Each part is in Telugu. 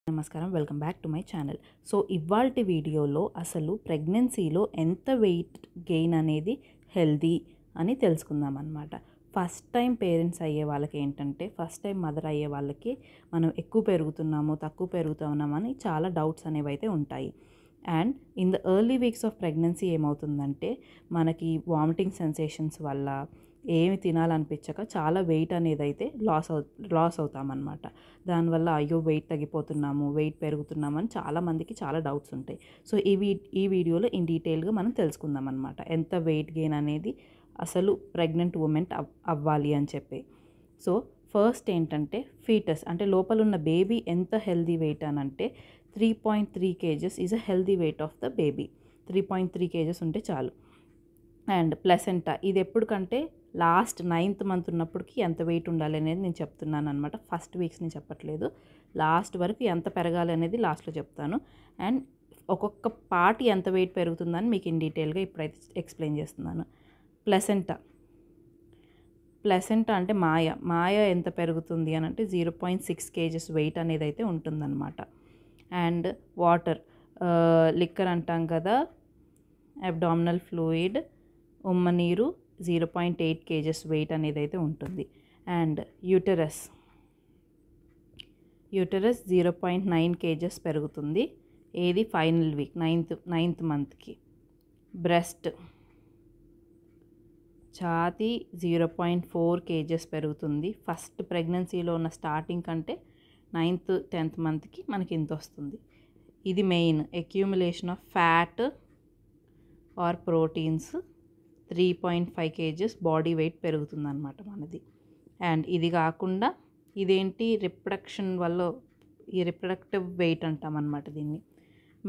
నమస్కారం, welcome back to my channel. So ఇవాల్టి వీడియోలో అసలు ప్రెగ్నెన్సీలో ఎంత వెయిట్ గెయిన్ అనేది హెల్దీ అని తెలుసుకుందాం అన్నమాట. ఫస్ట్ టైం పేరెంట్స్ అయ్యే వాళ్ళకి ఏంటంటే, ఫస్ట్ టైం మదర్ అయ్యే వాళ్ళకి మనం ఎక్కువ పెరుగుతున్నాము తక్కువ పెరుగుతున్నామని చాలా డౌట్స్ అనేవి అయితే ఉంటాయి. And in the early weeks of pregnancy ఏమవుతుందంటే, మనకి వామిటింగ్ సెన్సేషన్స్ వల్ల ఏమి తినాలనిపించక చాలా వెయిట్ అనేది అయితే లాస్ అవుతామన్నమాట. దానివల్ల అయ్యో వెయిట్ తగ్గిపోతున్నాము, వెయిట్ పెరుగుతున్నామని చాలామందికి చాలా డౌట్స్ ఉంటాయి. సో ఈ వీడియోలో ఇన్ డీటెయిల్గా మనం తెలుసుకుందాం అనమాట, ఎంత వెయిట్ గెయిన్ అనేది అసలు ప్రెగ్నెంట్ ఉమెన్ అవ్వాలి అని చెప్పి. సో ఫస్ట్ ఏంటంటే, ఫీటస్ అంటే లోపల ఉన్న బేబీ ఎంత హెల్దీ వెయిట్ అని అంటే 3.3 kgs is a healthy weight of the baby. 3.3 kgs ఉంటే చాలు. అండ్ ప్లసెంటా ఇది ఎప్పటికంటే లాస్ట్ 9th మంత్ ఉన్నప్పటికి ఎంత వెయిట్ ఉండాలి అనేది నేను చెప్తున్నాను అనమాట. ఫస్ట్ వీక్స్ నేను చెప్పట్లేదు, లాస్ట్ వరకు ఎంత పెరగాలి అనేది లాస్ట్లో చెప్తాను. అండ్ ఒక్కొక్క పార్ట్ ఎంత వెయిట్ పెరుగుతుందని మీకు ఇన్ డీటెయిల్గా ఇప్పుడైతే ఎక్స్ప్లెయిన్ చేస్తున్నాను. ప్లసెంటా అంటే మాయ ఎంత పెరుగుతుంది అని అంటే 0.6 kgs వెయిట్ అనేది అయితే ఉంటుందన్నమాట. అండ్ వాటర్, లిక్కర్ అంటాం కదా, అబ్డామినల్ ఫ్లూయిడ్, ఉమ్మ నీరు 0.8 kgs వెయిట్ అనేది అయితే ఉంటుంది. అండ్ యూటరస్ 0.9 kgs పెరుగుతుంది. ఏది ఫైనల్ వీక్ 9th మంత్కి. బ్రెస్ట్ ఛాతీ 0.4 kgs పెరుగుతుంది. ఫస్ట్ ప్రెగ్నెన్సీలో ఉన్న స్టార్టింగ్ కంటే 9th 10th మంత్కి మనకి ఇంత వస్తుంది. ఇది main accumulation of fat are proteins 3.5 kgs body weight పెరుగుతుంది అన్నమాట మనది. అండ్ ఇది కాకుండా ఇదేంటి, రిప్రొడక్షన్ వల్ల ఈ రిప్రొడక్టివ్ వెయిట్ అంటాం అన్నమాట దీన్ని.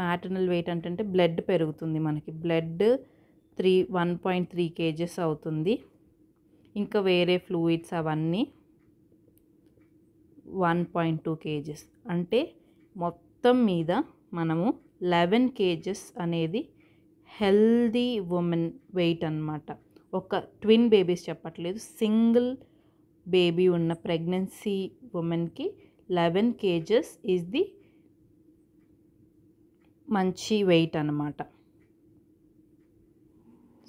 మ్యాటర్నల్ వెయిట్ అంటే బ్లడ్ పెరుగుతుంది మనకి. బ్లడ్ 1.3 kgs అవుతుంది. ఇంకా వేరే ఫ్లూయిడ్స్ అవన్నీ 1.2 kgs. అంటే మొత్తం మీద మనము 11 kgs అనేది హెల్దీ ఉమెన్ వెయిట్ అన్నమాట. ఒక ట్విన్ బేబీస్ చెప్పట్లేదు, సింగిల్ బేబీ ఉన్న ప్రెగ్నెన్సీ ఉమెన్కి 11 kgs ఈజ్ ది మంచి వెయిట్ అన్నమాట.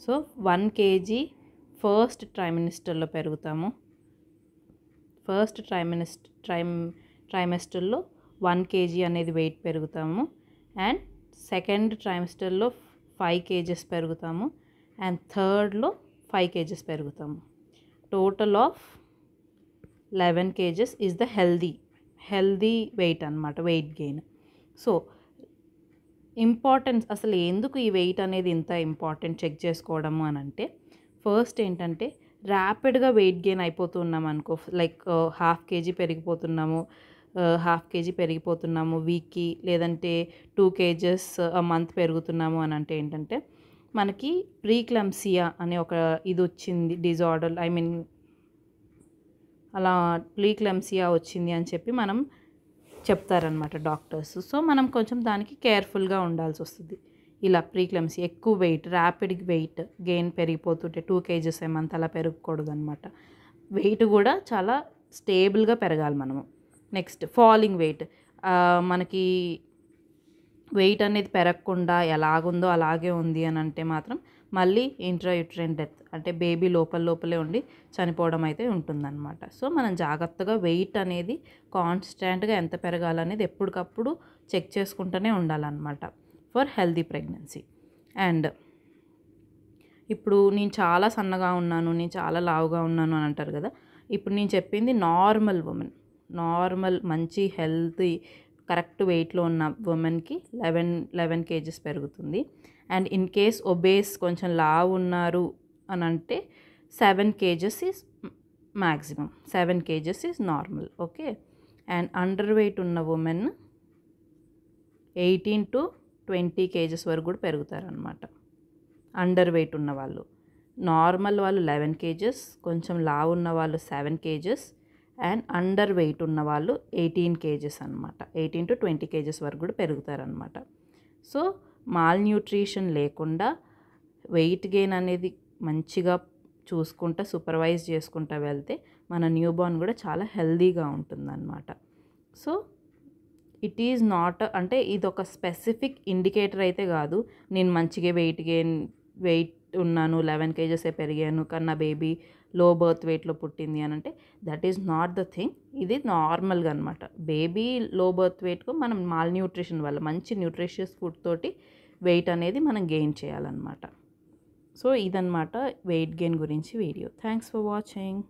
సో 1 kg ఫస్ట్ ట్రైమినిస్టర్లో పెరుగుతాము. ఫస్ట్ ట్రైమిస్టర్లో 1 kg అనేది వెయిట్ పెరుగుతాము. అండ్ సెకండ్ ట్రైమిస్టర్లో 5 kgs పెరుగుతాము. అండ్ థర్డ్లో 5 kgs పెరుగుతాము. Total of 11 kgs is the healthy weight అన్నమాట, వెయిట్ గెయిన్. సో ఇంపార్టెన్స్ అసలు ఎందుకు ఈ వెయిట్ అనేది ఇంత ఇంపార్టెంట్ చెక్ చేసుకోవడము అని అంటే, ఫస్ట్ ఏంటంటే ర్యాపిడ్గా వెయిట్ గెయిన్ అయిపోతున్నాం అనుకో, లైక్ 1/2 kg పెరిగిపోతున్నాము వీక్కి, లేదంటే 2 kgs మంత్ పెరుగుతున్నాము అని అంటే ఏంటంటే, మనకి ప్రీక్లమ్సియా అనే ఒక ఇది వచ్చింది, డిజార్డర్, అలా ప్రీక్లమ్సియా వచ్చింది అని చెప్పి మనం చెప్తారనమాట డాక్టర్స్. సో మనం కొంచెం దానికి కేర్ఫుల్గా ఉండాల్సి వస్తుంది. ఇలా ప్రీక్లమ్సీ ఎక్కువ వెయిట్, ర్యాపిడ్ వెయిట్ గెయిన్ పెరిగిపోతుంటే 2 kgs మంత్ అలా పెరగకూడదు అనమాట. వెయిట్ కూడా చాలా స్టేబుల్గా పెరగాలి మనము. నెక్స్ట్ ఫాలింగ్ వెయిట్, మనకి వెయిట్ అనేది పెరగకుండా ఎలాగుందో అలాగే ఉంది అని అంటే మాత్రం మళ్ళీ ఇంట్రాయూట్రైన్ డెత్, అంటే బేబీ లోపలే ఉండి చనిపోవడం అయితే ఉంటుందన్నమాట. సో మనం జాగ్రత్తగా వెయిట్ అనేది కాన్స్టాంట్గా ఎంత పెరగాలనేది ఎప్పటికప్పుడు చెక్ చేసుకుంటూనే ఉండాలన్నమాట ఫర్ హెల్దీ ప్రెగ్నెన్సీ. అండ్ ఇప్పుడు నేను చాలా సన్నగా ఉన్నాను, నేను చాలా లావుగా ఉన్నాను అని అంటారు కదా, ఇప్పుడు నేను చెప్పింది నార్మల్ ఉమెన్, మంచి హెల్తీ కరెక్ట్ వెయిట్లో ఉన్న ఉమెన్కి 11 kgs పెరుగుతుంది. అండ్ ఇన్ కేస్ ఒబేస్ కొంచెం లావు ఉన్నారు అని అంటే 7 kgs is maximum, 7 kgs is normal. Okay. And under weight ఉన్న ఉమెన్ 18 to 20 kgs వరకు కూడా పెరుగుతారనమాట. అండర్ వెయిట్ ఉన్న వాళ్ళు, నార్మల్ వాళ్ళు 11 kgs, కొంచెం లావు ఉన్న వాళ్ళు 7 kgs, అండ్ అండర్ వెయిట్ ఉన్న వాళ్ళు 18 kgs అనమాట. 18 to 20 kgs వరకు కూడా పెరుగుతారనమాట. సో మాల్ న్యూట్రిషన్ లేకుండా వెయిట్ గెయిన్ అనేది మంచిగా చూసుకుంటా సూపర్వైజ్ చేసుకుంటా వెళ్తే మన న్యూబార్న్ కూడా చాలా హెల్దీగా ఉంటుందన్నమాట. సో ఇట్ ఈజ్ నాట్ అంటే ఇది ఒక స్పెసిఫిక్ ఇండికేటర్ అయితే కాదు. నేను మంచిగా వెయిట్ ఉన్నాను, 11 కేజెసే పెరిగాను కానీ నా బేబీ లో బర్త్ వెయిట్లో పుట్టింది అని అంటే that is not the thing. ఇది నార్మల్గా అనమాట. బేబీ లో బర్త్ వెయిట్కు మనం మాల్ న్యూట్రిషన్ వల్ల మంచి న్యూట్రిషియస్ ఫుడ్ తోటి వెయిట్ అనేది మనం గెయిన్ చేయాలన్నమాట. సో ఇదన్నమాట వెయిట్ గెయిన్ గురించి వీడియో. Thanks for watching.